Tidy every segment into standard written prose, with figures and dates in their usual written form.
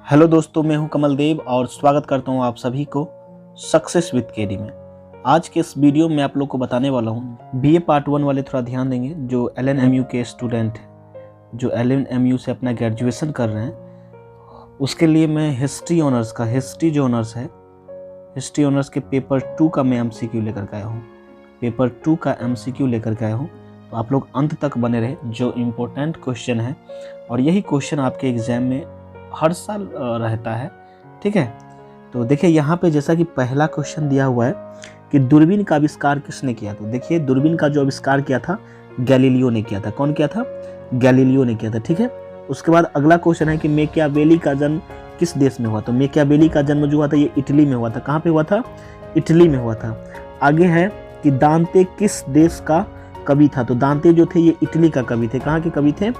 Hello दोस्तों, मैं हूं कमल देव और स्वागत करता हूं आप सभी को सक्सेस विद केडी में। आज के इस वीडियो में आप लोग को बताने वाला हूं बीए पार्ट 1 वाले थोड़ा ध्यान देंगे। जो एलएनएमयू के स्टूडेंट हैं, जो एलएनएमयू से अपना ग्रेजुएशन कर रहे हैं, उसके लिए मैं हिस्ट्री ऑनर्स के पेपर 2 का मैं एमसीक्यू लेकर के आया हूँ। पेपर 2 का एमसीक्यू लेकर के आया हूँ, तो आप लोग अंत तक बने रहे। जो इम्पोर्टेंट क्वेश्चन है और यही क्वेश्चन आपके एग्जाम में हर साल रहता है, ठीक है। तो देखिए यहाँ पे जैसा कि पहला क्वेश्चन दिया हुआ है कि दूरबीन का आविष्कार किसने किया। तो देखिए दूरबीन का जो आविष्कार किया था गैलीलियो ने किया था। कौन किया था? गैलीलियो ने किया था, ठीक है। उसके बाद अगला क्वेश्चन है कि मैकियावेली का जन्म किस देश में हुआ। तो मैकियावेली का जन्म जो हुआ था ये इटली में हुआ था। कहाँ पे हुआ था? इटली में हुआ था। आगे है कि दांते किस देश का कवि था। तो दांते जो थे ये इटली का कवि थे। कहाँ के कवि थे?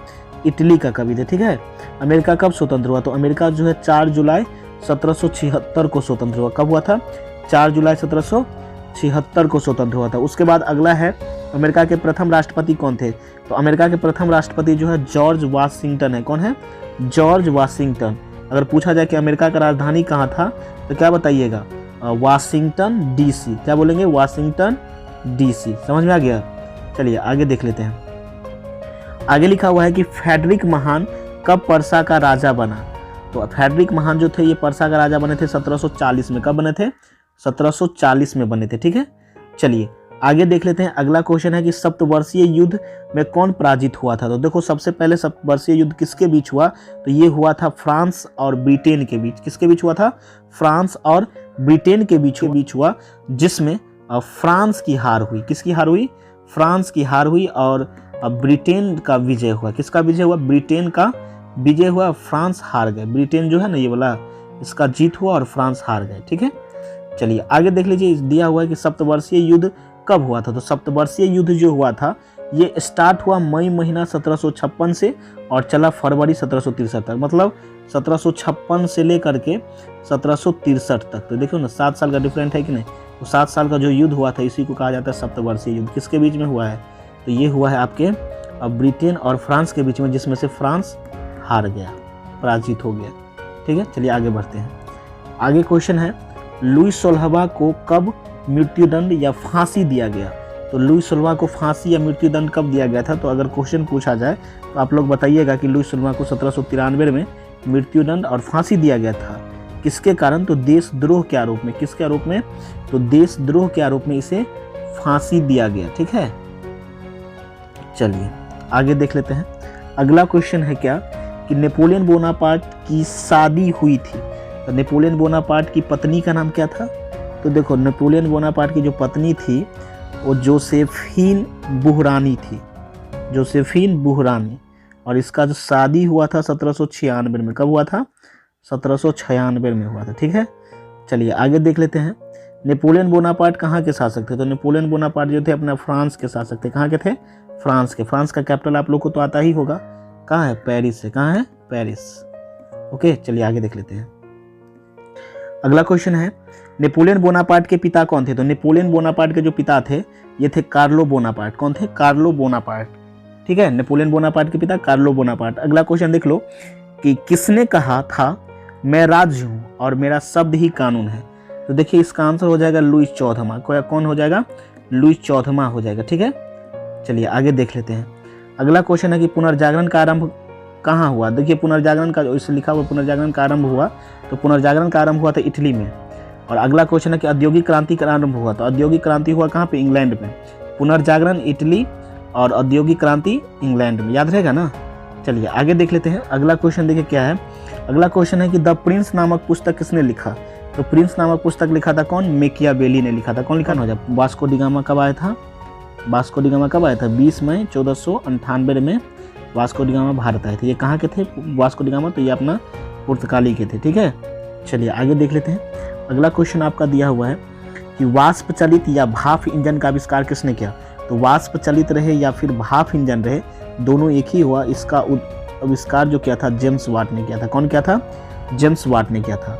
इटली का कवि थे, ठीक है। अमेरिका कब स्वतंत्र हुआ? तो अमेरिका जो है 4 जुलाई 1776 को स्वतंत्र हुआ। कब हुआ था? 4 जुलाई 1776 को स्वतंत्र हुआ था। उसके बाद अगला है अमेरिका के प्रथम राष्ट्रपति कौन थे। तो अमेरिका के प्रथम राष्ट्रपति जो है जॉर्ज वाशिंगटन है। कौन है? George Washington. अगर पूछा जाए कि अमेरिका का राजधानी कहाँ था तो क्या बताइएगा? Washington DC. क्या बोलेंगे? Washington DC. समझ में आ गया? चलिए आगे देख लेते हैं। आगे लिखा हुआ है कि फ्रेडरिक महान कब पर्सा का राजा बना। तो फ्रेडरिक महान जो थे ये पर्सा का राजा बने थे 1740 में। कब बने थे? 1740 में बने थे, ठीक है। चलिए आगे देख लेते हैं। अगला क्वेश्चन है कि सप्तवर्षीय युद्ध में कौन पराजित हुआ था। तो देखो सबसे पहले सप्तवर्षीय युद्ध किसके बीच हुआ? तो ये हुआ था फ्रांस और ब्रिटेन के बीच। किसके बीच हुआ था? फ्रांस और ब्रिटेन के बीच हुआ, जिसमें फ्रांस की हार हुई। किसकी हार हुई? फ्रांस की हार हुई और ब्रिटेन का विजय हुआ। किसका विजय हुआ? ब्रिटेन का विजय हुआ, फ्रांस हार गए। ब्रिटेन जो है ना ये वाला, इसका जीत हुआ और फ्रांस हार गए, ठीक है। चलिए आगे देख लीजिए। दिया हुआ है कि सप्तवर्षीय युद्ध कब हुआ था। तो सप्तवर्षीय युद्ध जो हुआ था ये स्टार्ट हुआ मई महीना 1756 से और चला फरवरी 1763 तक। मतलब 1756 से लेकर के 1763 तक। तो देखो ना 7 साल का डिफरेंट है कि नहीं। तो 7 साल का जो युद्ध हुआ था इसी को कहा जाता है सप्तवर्षीय युद्ध। किसके बीच में हुआ है? तो ये हुआ है आपके ब्रिटेन और फ्रांस के बीच में, जिसमें से फ्रांस हार गया, पराजित हो गया, ठीक है। चलिए आगे बढ़ते हैं। आगे क्वेश्चन है लुई 16वां को कब मृत्युदंड या फांसी दिया गया। तो लुई 16वां को फांसी या मृत्युदंड कब दिया गया था। तो अगर क्वेश्चन पूछा जाए तो आप लोग बताइएगा कि लुई 16वां को 1793 में मृत्युदंड और फांसी दिया गया था। किसके कारण? तो देशद्रोह के आरोप में। किसके आरोप में? तो देशद्रोह के आरोप में इसे फांसी दिया गया, ठीक है। चलिए आगे देख लेते हैं। अगला क्वेश्चन है क्या कि नेपोलियन बोनापार्ट की शादी हुई थी। तो नेपोलियन बोनापार्ट की पत्नी का नाम क्या था। तो देखो नेपोलियन बोनापार्ट की जो पत्नी थी वो जोसेफीन बुहरानी थी। जोसेफीन बुहरानी। और इसका जो शादी हुआ था 1796 में। कब हुआ था? 1796 में हुआ था, ठीक है। चलिए आगे देख लेते हैं। नेपोलियन बोनापार्ट कहाँ के शासक थे। तो नेपोलियन बोनापार्ट जो थे अपना फ्रांस के शासक थे। कहाँ के थे? फ्रांस के। फ्रांस का कैपिटल आप लोग को तो आता ही होगा। कहाँ है? पेरिस है। कहाँ है? पेरिस। ओके चलिए आगे देख लेते हैं। अगला क्वेश्चन है नेपोलियन बोनापार्ट के पिता कौन थे। तो नेपोलियन बोनापार्ट के जो पिता थे ये थे कार्लो बोनापार्ट। कौन थे? कार्लो बोनापार्ट, ठीक है। नेपोलियन बोनापार्ट के पिता कार्लो बोनापार्ट। अगला क्वेश्चन देख लो कि किसने कहा था मैं राज्य हूँ और मेरा शब्द ही कानून है। तो देखिए इसका आंसर हो जाएगा लुई 14वां। कौन हो जाएगा? लुई 14वां हो जाएगा, ठीक है। चलिए आगे देख लेते हैं। अगला क्वेश्चन है कि पुनर्जागरण का आरंभ कहाँ हुआ। देखिए पुनर्जागरण का जो इसे लिखा हुआ पुनर्जागरण का आरंभ हुआ, तो पुनर्जागरण का आरंभ हुआ था इटली में। और अगला क्वेश्चन है कि औद्योगिक क्रांति का आरंभ हुआ। तो औद्योगिक क्रांति हुआ कहाँ पे? इंग्लैंड में। पुनर्जागरण इटली और औद्योगिक क्रांति इंग्लैंड में। याद रहेगा ना। चलिए आगे देख लेते हैं। अगला क्वेश्चन देखिए क्या है। अगला क्वेश्चन है कि द प्रिंस नामक पुस्तक किसने लिखा। तो प्रिंस नामक पुस्तक लिखा था कौन? मैकियावेली ने लिखा था। कौन लिखा ना? वास्को डी गामा कब आया था? वास्को डी गामा कब आया था? 20 मई 1498 में वास्को डी गामा भारत आए थे। ये कहाँ के थे वास्को डी गामा? तो ये अपना पुर्तगाली के थे, ठीक है। चलिए आगे देख लेते हैं। अगला क्वेश्चन आपका दिया हुआ है कि वाष्प चलित या भाप इंजन का आविष्कार किसने किया। तो वाष्प चलित रहे या फिर भाप इंजन रहे, दोनों एक ही हुआ। इसका आविष्कार जो किया था जेम्स वाट ने किया था। कौन किया था? जेम्स वाट ने किया था।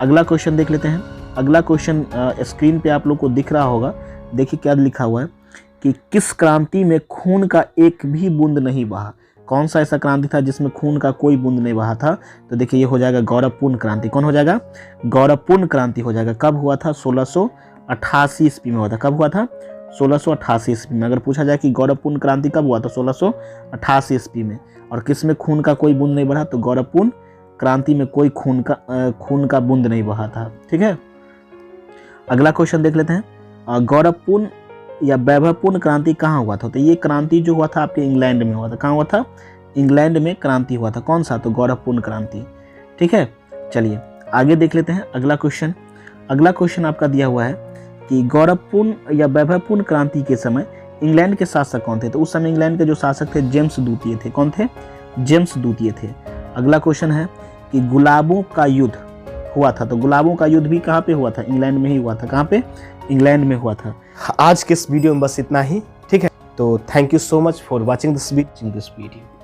अगला क्वेश्चन देख लेते हैं। अगला क्वेश्चन स्क्रीन पे आप लोग को दिख रहा होगा। देखिए क्या लिखा हुआ है कि किस क्रांति में खून का एक भी बूंद नहीं बहा। कौन सा ऐसा क्रांति था जिसमें खून का कोई बूंद नहीं बहा था? तो देखिए ये हो जाएगा गौरवपूर्ण क्रांति। कौन हो जाएगा? गौरवपूर्ण क्रांति हो जाएगा। कब हुआ था? 1688 ईस्वी में हुआ था। कब हुआ था? 1688 ईस्वी में। अगर पूछा जाए कि गौरवपूर्ण क्रांति कब हुआ तो 1688 ईस्वी में। और किस में खून का कोई बूंद नहीं बहा? तो गौरवपूर्ण क्रांति में कोई खून का बूंद नहीं बहा था। ठीक है, अगला क्वेश्चन देख लेते हैं। गौरवपूर्ण या वैभवपूर्ण क्रांति कहाँ हुआ था? तो ये क्रांति जो हुआ था आपके इंग्लैंड में हुआ था। कहाँ हुआ था? इंग्लैंड में क्रांति हुआ था। कौन सा? तो गौरवपूर्ण क्रांति। ठीक है, चलिए आगे देख लेते हैं अगला क्वेश्चन। अगला क्वेश्चन आपका दिया हुआ है कि गौरवपूर्ण या वैभवपूर्ण क्रांति के समय इंग्लैंड के शासक कौन थे? तो उस समय इंग्लैंड के जो शासक थे जेम्स द्वितीय थे। कौन थे? जेम्स द्वितीय थे। अगला क्वेश्चन है कि गुलाबों का युद्ध हुआ था। तो गुलाबों का युद्ध भी कहाँ पे हुआ था? इंग्लैंड में ही हुआ था। कहाँ पे? इंग्लैंड में हुआ था। आज के इस वीडियो में बस इतना ही। ठीक है, तो thank you so much for watching this video.